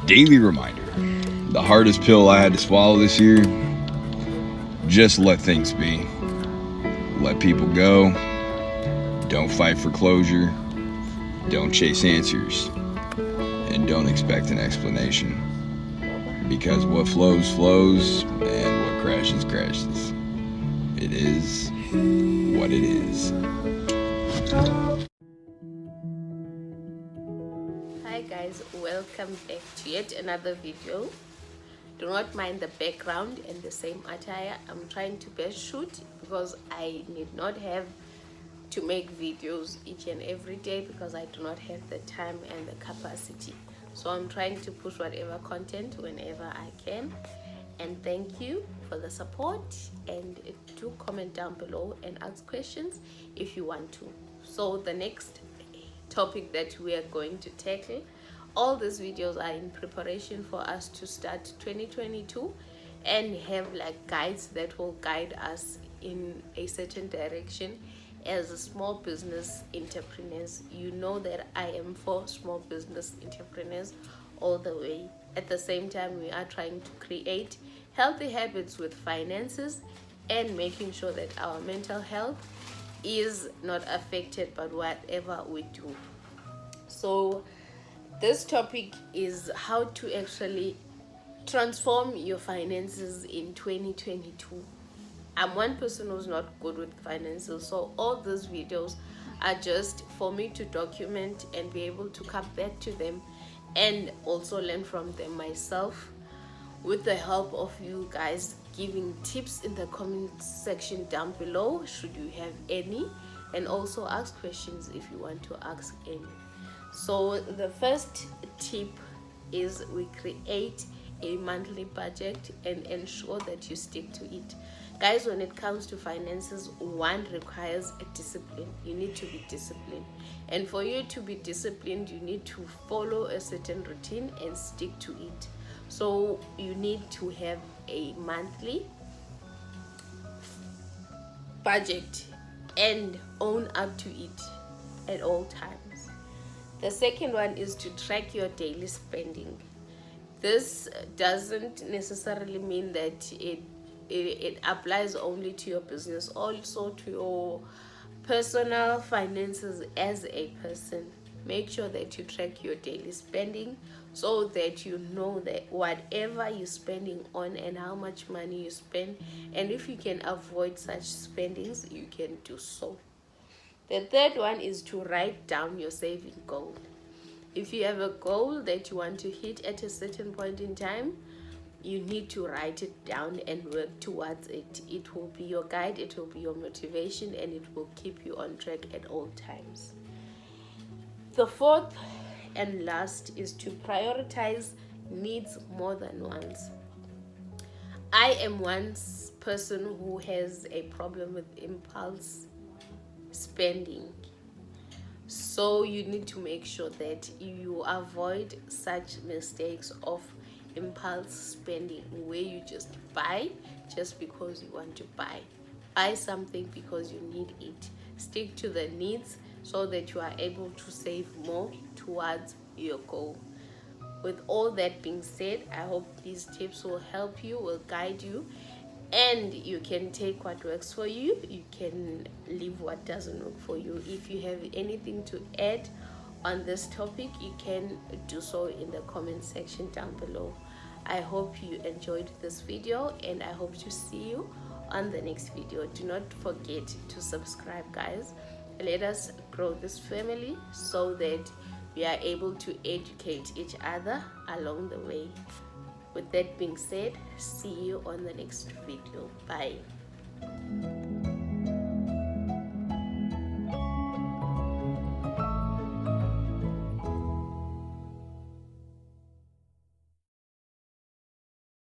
daily reminder. The hardest pill I had to swallow this year: just let things be. Let people go. Don't fight for closure. Don't chase answers. And don't expect an explanation. Because what flows, flows, and what crashes, crashes. It is what it is. Hi guys, welcome back to yet another video. Do not mind the background and the same attire. I'm trying to best shoot because I need not have to make videos each and every day because I do not have the time and the capacity. So I'm trying to push whatever content whenever I can. And thank you for the support, and do comment down below and ask questions if you want to. So the next topic that we are going to tackle, all these videos are in preparation for us to start 2022 and have like guides that will guide us in a certain direction as a small business entrepreneurs. You know that I am for small business entrepreneurs all the way. At the same time, we are trying to create healthy habits with finances and making sure that our mental health is not affected by whatever we do. So this topic is how to actually transform your finances in 2022. I'm one person who's not good with finances, so all these videos are just for me to document and be able to come back to them and also learn from them myself, with the help of you guys giving tips in the comment section down below should you have any, and also ask questions if you want to ask any. So the first tip is we create a monthly budget and ensure that you stick to it. Guys, when it comes to finances, one requires a discipline. You need to be disciplined, and for you to be disciplined, you need to follow a certain routine and stick to it. So you need to have a monthly budget and own up to it at all times. The second one is to track your daily spending. This doesn't necessarily mean that it applies only to your business, also to your personal finances as a person. Make sure that you track your daily spending so that you know that whatever you're spending on and how much money you spend, and if you can avoid such spendings, you can do so. The third one is to write down your saving goal. If you have a goal that you want to hit at a certain point in time, you need to write it down and work towards it. It will be your guide, it will be your motivation, and it will keep you on track at all times. The fourth and last is to prioritize needs more than wants. I am one person who has a problem with impulse spending. So you need to make sure that you avoid such mistakes of impulse spending where you just buy just because you want to buy something because you need it. Stick to the needs so that you are able to save more towards your goal. With all that being said, I hope these tips will help you, will guide you, and you can take what works for you. You can leave what doesn't work for you. If you have anything to add on this topic, you can do so in the comment section down below. I hope you enjoyed this video, and I hope to see you on the next video. Do not forget to subscribe, guys. Let us grow this family so that we are able to educate each other along the way. With that being said, see you on the next video. Bye.